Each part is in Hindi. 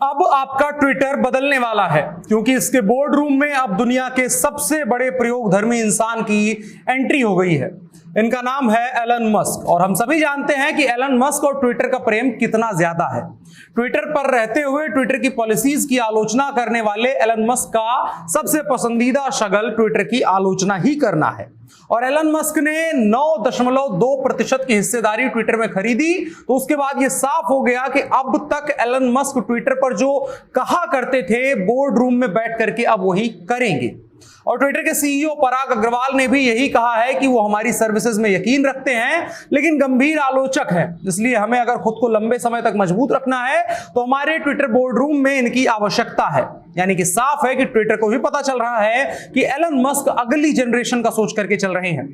अब आपका ट्विटर बदलने वाला है, क्योंकि इसके बोर्ड रूम में अब दुनिया के सबसे बड़े प्रयोगधर्मी इंसान की एंट्री हो गई है। इनका नाम है एलन मस्क, और हम सभी जानते हैं कि एलन मस्क और ट्विटर का प्रेम कितना ज्यादा है। ट्विटर पर रहते हुए ट्विटर की पॉलिसीज की आलोचना करने वाले एलन मस्क का सबसे पसंदीदा शगल ट्विटर की आलोचना ही करना है। और एलन मस्क ने 9.2% की हिस्सेदारी ट्विटर में खरीदी, तो उसके बाद यह साफ हो गया कि अब तक एलन मस्क ट्विटर पर जो कहा करते थे बोर्ड रूम में बैठ करके अब वही करेंगे। और ट्विटर के सीईओ पराग अग्रवाल ने भी यही कहा है कि वो हमारी सर्विसेज में यकीन रखते हैं, लेकिन गंभीर आलोचक हैं। इसलिए हमें अगर खुद को लंबे समय तक मजबूत रखना है तो हमारे ट्विटर बोर्ड रूम में इनकी आवश्यकता है। यानी कि साफ है कि ट्विटर को भी पता चल रहा है कि एलन मस्क अगली जनरेशन का सोच करके चल रहे हैं।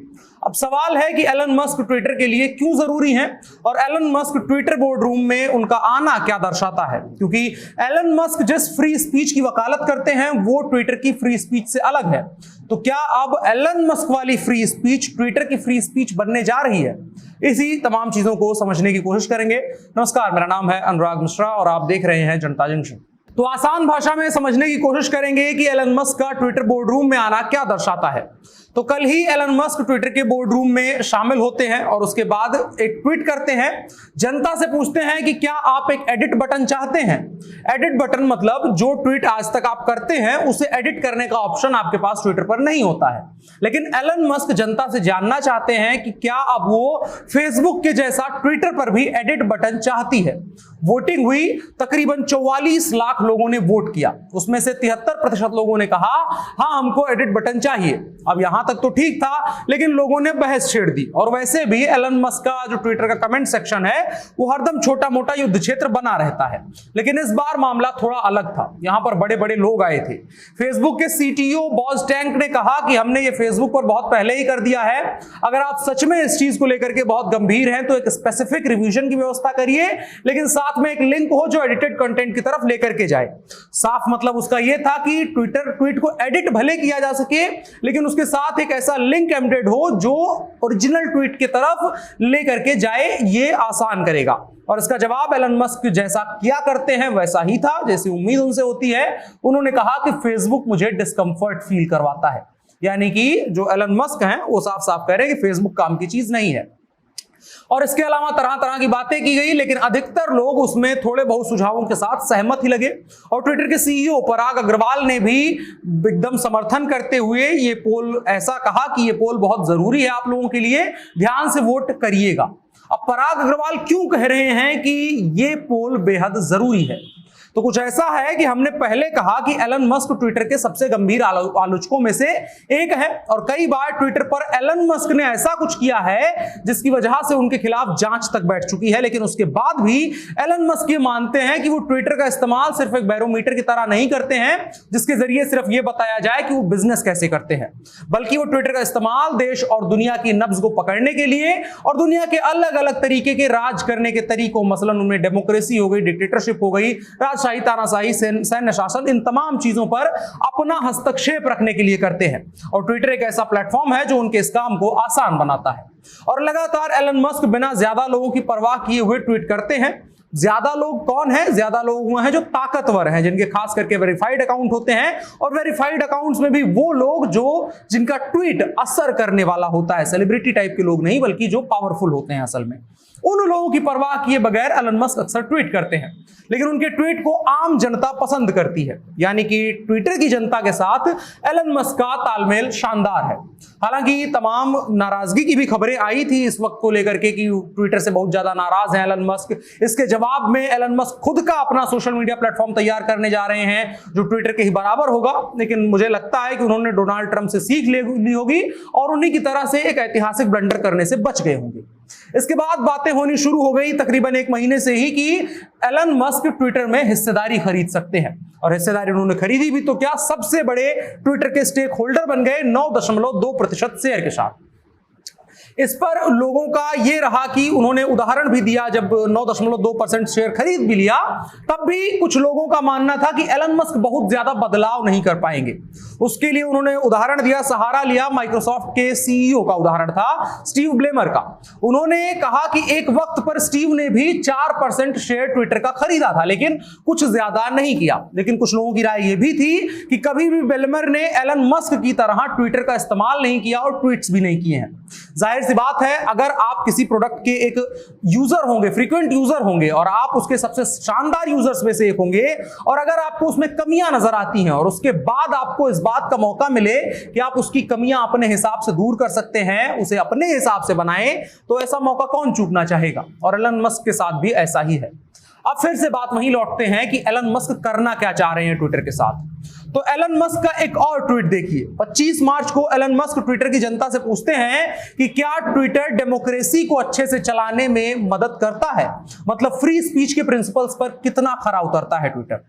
अब सवाल है कि एलन मस्क ट्विटर के लिए क्यों जरूरी हैं और Elon Musk Twitter board room में उनका आना क्या दर्शाता है, क्योंकि एलन मस्क जिस फ्री स्पीच की वकालत करते हैं वो ट्विटर की फ्री स्पीच से अलग है। तो क्या अब एलन मस्क वाली फ्री स्पीच ट्विटर की फ्री स्पीच बनने जा रही है? इसी तमाम चीजों को समझने की कोशिश करेंगे। नमस्कार, मेरा नाम है अनुराग मिश्रा और आप देख रहे हैं जनता जंक्शन। तो आसान भाषा में समझने की कोशिश करेंगे कि एलन मस्क का ट्विटर बोर्ड रूम में आना क्या दर्शाता है। तो कल ही एलन मस्क ट्विटर के बोर्ड रूम में शामिल होते हैं और उसके बाद एक ट्वीट करते हैं, जनता से पूछते हैं कि क्या आप एक एडिट बटन चाहते हैं। एडिट बटन मतलब जो ट्वीट आज तक आप करते हैं उसे एडिट करने का ऑप्शन आपके पास ट्विटर पर नहीं होता है। लेकिन एलन मस्क जनता से जानना चाहते हैं कि क्या अब वो फेसबुक के जैसा ट्विटर पर भी एडिट बटन चाहती है। वोटिंग हुई, तकरीबन 44 लाख लोगों ने वोट किया, उसमें से 73% लोगों ने कहा हाँ हमको एडिट बटन चाहिए। अब यहां तक तो ठीक था, लेकिन लोगों ने बहस छेड़ दी। और वैसे भी एलन मस्क का जो ट्विटर का कमेंट सेक्शन है वो हरदम छोटा मोटा युद्ध क्षेत्र बना रहता है, लेकिन इस बार मामला थोड़ा अलग था। यहां पर बड़े बड़े लोग आए थे। फेसबुक के सीटीओ बॉस टैंक ने कहा कि हमने ये फेसबुक पर बहुत पहले ही कर दिया है, अगर आप सच में इस चीज को लेकर के बहुत गंभीर हैं तो एक स्पेसिफिक रिवीजन की व्यवस्था करिए, लेकिन साथ में एक लिंक हो जो एडिटेड कंटेंट की तरफ लेकर के जाए। साफ मतलब उसका यह था कि ट्विटर ट्वीट को एडिट भले किया जा सके, लेकिन उसके साथ एक ऐसा लिंक एम्बेडेड हो जो ओरिजिनल ट्वीट की तरफ लेकर के जाए, ये आसान करेगा। और इसका जवाब एलन मस्क जैसा किया करते हैं वैसा ही था जैसी उम्मीद उनसे होती है। उन्होंने कहा कि फेसबुक मुझे डिस्कंफर्ट फील करवाता है। यानी कि जो एलन मस्क हैं वो साफ साफ कह रहे हैं कि फेसबुक काम की चीज नहीं है। और इसके अलावा तरह तरह की बातें की गई, लेकिन अधिकतर लोग उसमें थोड़े बहुत सुझावों के साथ सहमत ही लगे। और ट्विटर के सीईओ पराग अग्रवाल ने भी एकदम समर्थन करते हुए ये पोल ऐसा कहा कि ये पोल बहुत जरूरी है आप लोगों के लिए, ध्यान से वोट करिएगा। अब पराग अग्रवाल क्यों कह रहे हैं कि ये पोल बेहद जरूरी है? तो कुछ ऐसा है कि हमने पहले कहा कि एलन मस्क ट्विटर के सबसे गंभीर आलोचकों में से एक है, और कई बार ट्विटर पर एलन मस्क ने ऐसा कुछ किया है जिसकी वजह से उनके खिलाफ जांच तक बैठ चुकी है। लेकिन उसके बाद भी एलन मस्क ये मानते हैं कि वो ट्विटर का इस्तेमाल सिर्फ एक बैरोमीटर की तरह नहीं करते हैं जिसके जरिए सिर्फ ये बताया जाए कि वो बिजनेस कैसे करते हैं, बल्कि वो ट्विटर का इस्तेमाल देश और दुनिया की नब्ज को पकड़ने के लिए और दुनिया के अलग अलग तरीके के राज करने के तरीकों, मसलन उनमें डेमोक्रेसी हो गई, डिक्टेटरशिप हो गई, शाही, तानाशाही, सैन्य शासन, इन तमाम चीजों पर अपना हस्तक्षेप रखने के लिए करते हैं। और ट्विटर एक ऐसा प्लेटफॉर्म है जो उनके इस काम को आसान बनाता है। और लगातार एलन मस्क बिना ज्यादा लोगों की परवाह किए हुए ट्वीट करते हैं। ज्यादा लोग कौन है? ज्यादा लोग वो हैं जो ताकतवर हैं, जिनके खास करके वेरीफाइड अकाउंट होते हैं। और वेरीफाइड अकाउंट्स में भी वो लोग जिनका ट्वीट असर करने वाला होता है, सेलिब्रिटी टाइप के लोग नहीं, बल्कि जो पावरफुल होते हैं असल में। उन लोगों की परवाह किए बगैर एलन मस्क अक्सर ट्वीट करते हैं, लेकिन उनके ट्वीट को आम जनता पसंद करती है। यानी कि ट्विटर की जनता के साथ एलन मस्क का तालमेल शानदार है। हालांकि तमाम नाराजगी की भी खबरें आई थी इस वक्त को लेकर के कि ट्विटर से बहुत ज्यादा नाराज हैं एलन मस्क। इसके जवाब में एलन मस्क खुद का अपना सोशल मीडिया प्लेटफॉर्म तैयार करने जा रहे हैं जो ट्विटर के ही बराबर होगा। लेकिन मुझे लगता है कि उन्होंने डोनाल्ड ट्रंप से सीख ली होगी और उन्हीं की तरह से एक ऐतिहासिक ब्लंडर करने से बच गए होंगे। इसके बाद बातें होनी शुरू हो गई तकरीबन एक महीने से ही कि एलन मस्क ट्विटर में हिस्सेदारी खरीद सकते हैं। और हिस्सेदारी उन्होंने खरीदी भी तो क्या, सबसे बड़े ट्विटर के स्टेक होल्डर बन गए 9.2% शेयर के साथ। इस पर लोगों का यह रहा कि उन्होंने उदाहरण भी दिया, जब 9.2% शेयर खरीद भी लिया तब भी कुछ लोगों का मानना था कि एलन मस्क बहुत ज्यादा बदलाव नहीं कर पाएंगे। उसके लिए उन्होंने उदाहरण दिया, सहारा लिया, माइक्रोसॉफ्ट के सीईओ का उदाहरण था, स्टीव ब्लेमर का। उन्होंने कहा कि एक वक्त पर स्टीव ने भी 4% शेयर ट्विटर का खरीदा था, लेकिन कुछ ज्यादा नहीं किया। लेकिन कुछ लोगों की राय यह भी थी कि कभी भी ब्लेमर ने एलन मस्क की तरह ट्विटर का इस्तेमाल नहीं किया और ट्वीट्स भी नहीं किए हैं। जाहिर सी बात है, अगर आप किसी प्रोडक्ट के एक यूजर होंगे, फ्रीक्वेंट यूजर होंगे और आप उसके सबसे शानदार यूजर्स में से एक होंगे, और अगर आपको उसमें कमियां नजर आती हैं और उसके बाद आपको इस बात का मौका मिले कि आप उसकी कमियां अपने हिसाब से दूर कर सकते हैं, उसे अपने हिसाब से बनाएं, तो ऐसा मौका कौन चूकना चाहेगा। और एलन मस्क के साथ भी ऐसा ही है। अब फिर से बात वहीं लौटते हैं कि एलन मस्क करना क्या चाह रहे हैं ट्विटर के साथ। तो एलन मस्क का एक और ट्वीट देखिए। 25 मार्च को एलन मस्क ट्विटर की जनता से पूछते हैं कि क्या ट्विटर डेमोक्रेसी को अच्छे से चलाने में मदद करता है, मतलब फ्री स्पीच के प्रिंसिपल्स पर कितना खरा उतरता है ट्विटर।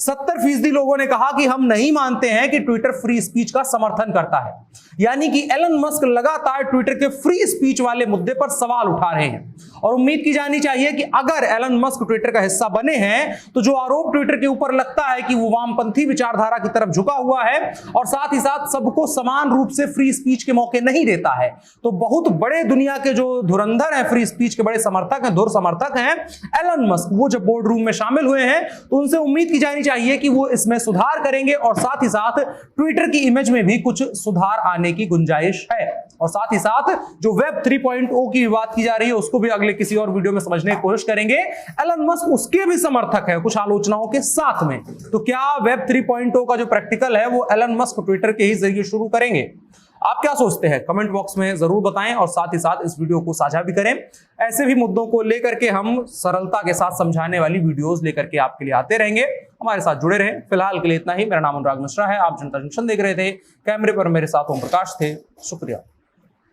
70% लोगों ने कहा कि हम नहीं मानते हैं कि ट्विटर फ्री स्पीच का समर्थन करता है। यानी कि एलन मस्क लगातार ट्विटर के फ्री स्पीच वाले मुद्दे पर सवाल उठा रहे हैं, और उम्मीद की जानी चाहिए कि अगर एलन मस्क ट्विटर का हिस्सा बने हैं तो जो आरोप ट्विटर के ऊपर लगता है कि वो वामपंथी विचारधारा की तरफ झुका हुआ है और साथ ही साथ सबको समान रूप से फ्री स्पीच के मौके नहीं देता है, तो बहुत बड़े दुनिया के जो धुरंधर हैं, फ्री स्पीच के बड़े समर्थक हैं, धुर समर्थक हैं एलन मस्क, वो जब बोर्ड रूम में शामिल हुए हैं तो उनसे उम्मीद की जानी चाहिए कि वो इसमें सुधार करेंगे और साथ ही साथ ट्विटर की इमेज में भी कुछ सुधार आने की गुंजाइश है। और साथ ही साथ जो वेब 3.0 की बात की जा रही है उसको भी अगले किसी और वीडियो में समझने की कोशिश करेंगे। एलन मस्क उसके भी समर्थक है कुछ आलोचनाओं के साथ में। तो क्या वेब 3.0 का जो प्रैक्टिकल है वो एलन मस्क ट्विटर के ही जरिए शुरू करेंगे? आप क्या सोचते हैं कमेंट बॉक्स में जरूर बताएं, और साथ ही साथ इस वीडियो को साझा भी करें। ऐसे भी मुद्दों को लेकर के हम सरलता के साथ समझाने वाली वीडियोस लेकर के आपके लिए आते रहेंगे। हमारे साथ जुड़े रहें। फिलहाल के लिए इतना ही। मेरा नाम अनुराग मिश्रा है, आप जनता जंक्शन देख रहे थे। कैमरे पर मेरे साथ ओम प्रकाश थे। शुक्रिया।